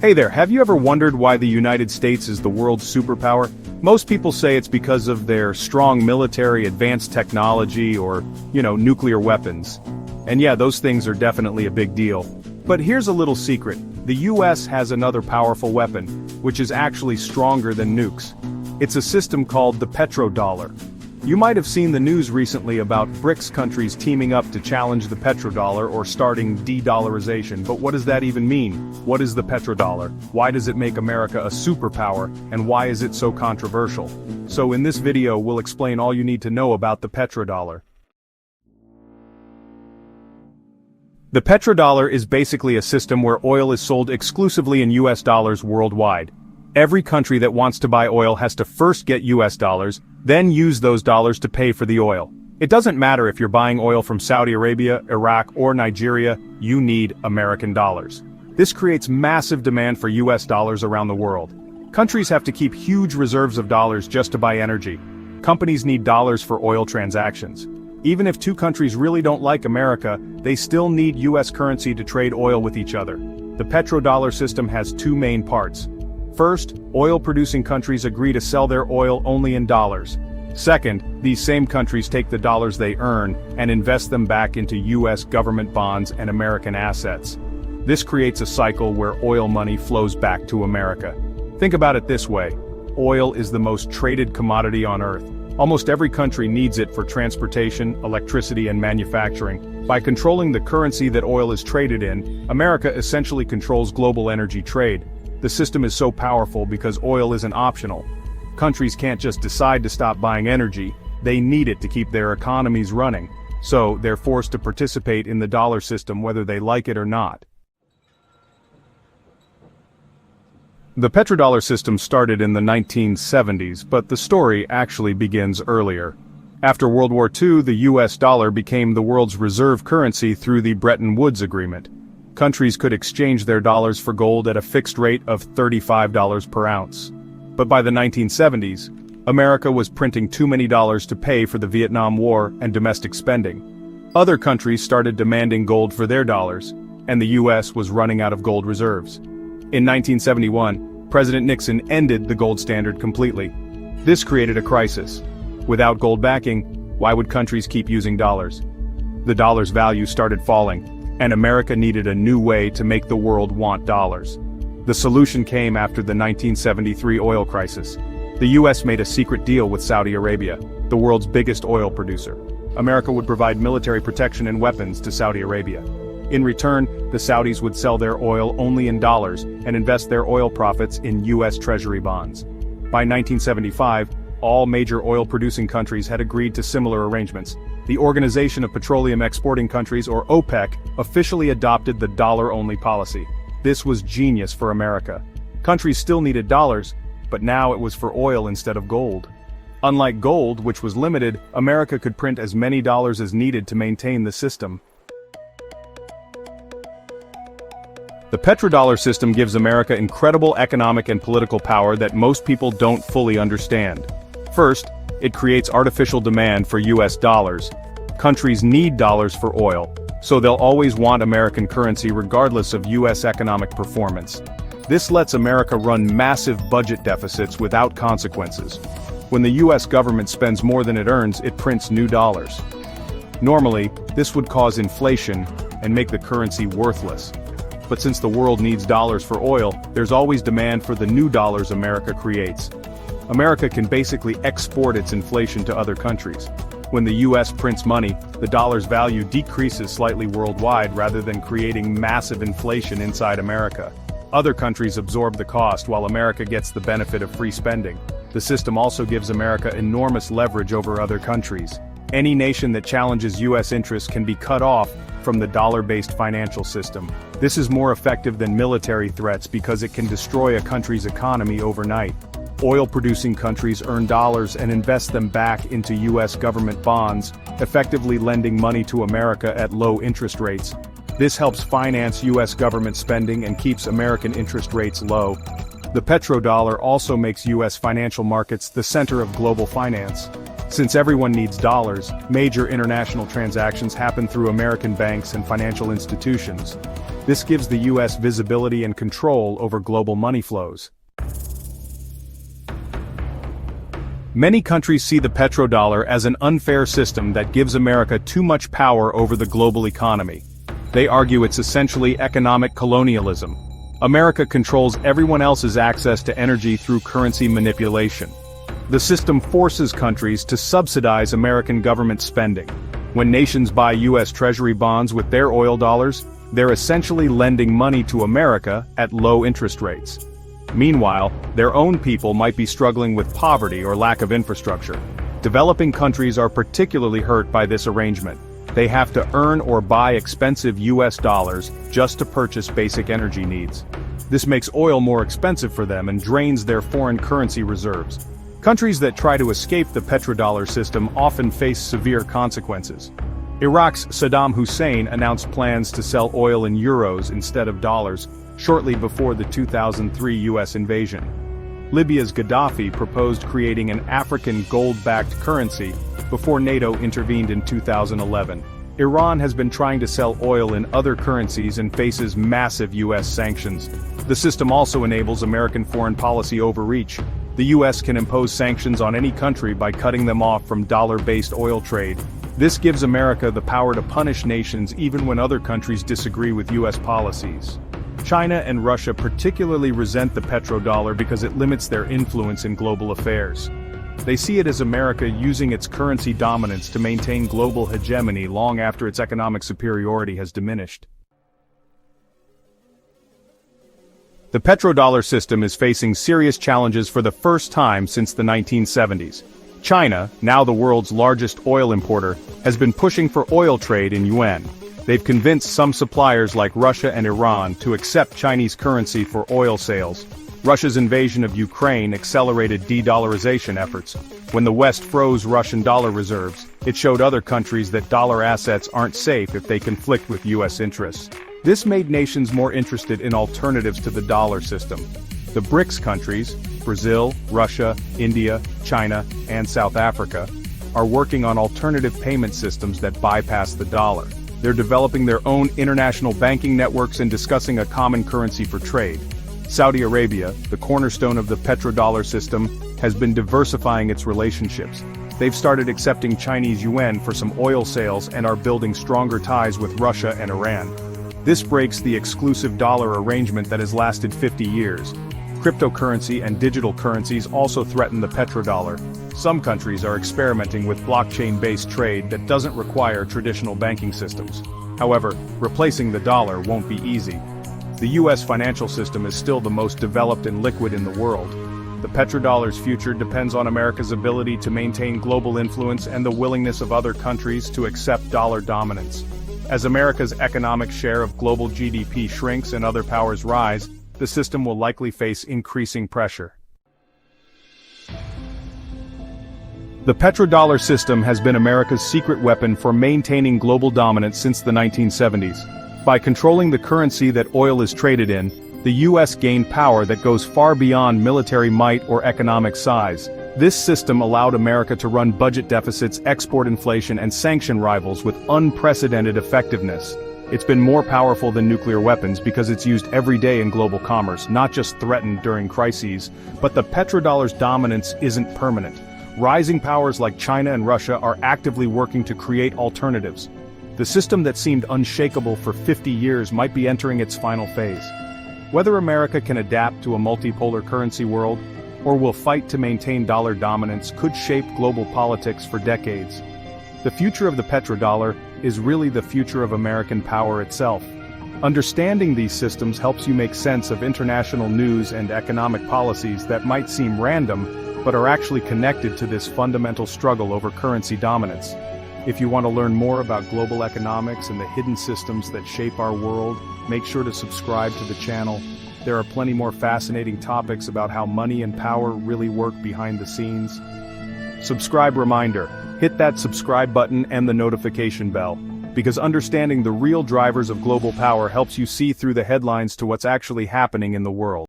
Hey there, have you ever wondered why the United States is the world's superpower? Most people say it's because of their strong military, advanced technology, or, nuclear weapons. And yeah, those things are definitely a big deal. But here's a little secret. The US has another powerful weapon, which is actually stronger than nukes. It's a system called the Petrodollar. You might have seen the news recently about BRICS countries teaming up to challenge the petrodollar or starting de-dollarization, but what does that even mean? What is the petrodollar? Why does it make America a superpower, and why is it so controversial? So in this video we'll explain all you need to know about the petrodollar. The petrodollar is basically a system where oil is sold exclusively in US dollars worldwide. Every country that wants to buy oil has to first get US dollars, then use those dollars to pay for the oil. It doesn't matter if you're buying oil from Saudi Arabia, Iraq, or Nigeria, you need American dollars. This creates massive demand for US dollars around the world. Countries have to keep huge reserves of dollars just to buy energy. Companies need dollars for oil transactions. Even if two countries really don't like America, they still need US currency to trade oil with each other. The petrodollar system has two main parts. First, oil-producing countries agree to sell their oil only in dollars. Second, these same countries take the dollars they earn and invest them back into US government bonds and American assets. This creates a cycle where oil money flows back to America. Think about it this way. Oil is the most traded commodity on Earth. Almost every country needs it for transportation, electricity, and manufacturing. By controlling the currency that oil is traded in, America essentially controls global energy trade. The system is so powerful because oil isn't optional. Countries can't just decide to stop buying energy, they need it to keep their economies running. So, they're forced to participate in the dollar system whether they like it or not. The petrodollar system started in the 1970s, but the story actually begins earlier. After World War II, the US dollar became the world's reserve currency through the Bretton Woods Agreement. Countries could exchange their dollars for gold at a fixed rate of $35 per ounce. But by the 1970s, America was printing too many dollars to pay for the Vietnam War and domestic spending. Other countries started demanding gold for their dollars, and the US was running out of gold reserves. In 1971, President Nixon ended the gold standard completely. This created a crisis. Without gold backing, why would countries keep using dollars? The dollar's value started falling, and America needed a new way to make the world want dollars. The solution came after the 1973 oil crisis. The US made a secret deal with Saudi Arabia, the world's biggest oil producer. America would provide military protection and weapons to Saudi Arabia. In return, the Saudis would sell their oil only in dollars and invest their oil profits in US Treasury bonds. By 1975, all major oil-producing countries had agreed to similar arrangements. The Organization of Petroleum Exporting Countries, or OPEC, officially adopted the dollar-only policy. This was genius for America. Countries still needed dollars, but now it was for oil instead of gold. Unlike gold, which was limited, America could print as many dollars as needed to maintain the system. The petrodollar system gives America incredible economic and political power that most people don't fully understand. First, it creates artificial demand for US dollars. Countries need dollars for oil, so they'll always want American currency regardless of US economic performance. This lets America run massive budget deficits without consequences. When the US government spends more than it earns, it prints new dollars. Normally, this would cause inflation and make the currency worthless. But since the world needs dollars for oil, there's always demand for the new dollars America creates. America can basically export its inflation to other countries. When the US prints money, the dollar's value decreases slightly worldwide rather than creating massive inflation inside America. Other countries absorb the cost while America gets the benefit of free spending. The system also gives America enormous leverage over other countries. Any nation that challenges US interests can be cut off from the dollar-based financial system. This is more effective than military threats because it can destroy a country's economy overnight. Oil-producing countries earn dollars and invest them back into US government bonds, effectively lending money to America at low interest rates. This helps finance US government spending and keeps American interest rates low. The petrodollar also makes US financial markets the center of global finance. Since everyone needs dollars, major international transactions happen through American banks and financial institutions. This gives the U.S. visibility and control over global money flows. Many countries see the petrodollar as an unfair system that gives America too much power over the global economy. They argue it's essentially economic colonialism. America controls everyone else's access to energy through currency manipulation. The system forces countries to subsidize American government spending. When nations buy U.S. Treasury bonds with their oil dollars, they're essentially lending money to America at low interest rates. Meanwhile, their own people might be struggling with poverty or lack of infrastructure. Developing countries are particularly hurt by this arrangement. They have to earn or buy expensive U.S. dollars just to purchase basic energy needs. This makes oil more expensive for them and drains their foreign currency reserves. Countries that try to escape the petrodollar system often face severe consequences. Iraq's Saddam Hussein announced plans to sell oil in euros instead of dollars, shortly before the 2003 U.S. invasion. Libya's Gaddafi proposed creating an African gold-backed currency before NATO intervened in 2011. Iran has been trying to sell oil in other currencies and faces massive U.S. sanctions. The system also enables American foreign policy overreach. The U.S. can impose sanctions on any country by cutting them off from dollar-based oil trade. This gives America the power to punish nations even when other countries disagree with U.S. policies. China and Russia particularly resent the petrodollar because it limits their influence in global affairs. They see it as America using its currency dominance to maintain global hegemony long after its economic superiority has diminished. The petrodollar system is facing serious challenges for the first time since the 1970s. China, now the world's largest oil importer, has been pushing for oil trade in yuan. They've convinced some suppliers like Russia and Iran to accept Chinese currency for oil sales. Russia's invasion of Ukraine accelerated de-dollarization efforts. When the West froze Russian dollar reserves, it showed other countries that dollar assets aren't safe if they conflict with U.S. interests. This made nations more interested in alternatives to the dollar system. The BRICS countries, Brazil, Russia, India, China, and South Africa, are working on alternative payment systems that bypass the dollar. They're developing their own international banking networks and discussing a common currency for trade. Saudi Arabia, the cornerstone of the petrodollar system, has been diversifying its relationships. They've started accepting Chinese yuan for some oil sales and are building stronger ties with Russia and Iran. This breaks the exclusive dollar arrangement that has lasted 50 years. Cryptocurrency and digital currencies also threaten the petrodollar. Some countries are experimenting with blockchain-based trade that doesn't require traditional banking systems. However, replacing the dollar won't be easy. The U.S. financial system is still the most developed and liquid in the world. The petrodollar's future depends on America's ability to maintain global influence and the willingness of other countries to accept dollar dominance. As America's economic share of global GDP shrinks and other powers rise, the system will likely face increasing pressure. The petrodollar system has been America's secret weapon for maintaining global dominance since the 1970s. By controlling the currency that oil is traded in, the U.S. gained power that goes far beyond military might or economic size. This system allowed America to run budget deficits, export inflation, and sanction rivals with unprecedented effectiveness. It's been more powerful than nuclear weapons because it's used every day in global commerce, not just threatened during crises. But the petrodollar's dominance isn't permanent. Rising powers like China and Russia are actively working to create alternatives. The system that seemed unshakable for 50 years might be entering its final phase. Whether America can adapt to a multipolar currency world, or will fight to maintain dollar dominance, could shape global politics for decades. The future of the petrodollar is really the future of American power itself. Understanding these systems helps you make sense of international news and economic policies that might seem random, but are actually connected to this fundamental struggle over currency dominance. If you want to learn more about global economics and the hidden systems that shape our world, make sure to subscribe to the channel. There are plenty more fascinating topics about how money and power really work behind the scenes. Subscribe reminder. Hit that subscribe button and the notification bell, because understanding the real drivers of global power helps you see through the headlines to what's actually happening in the world.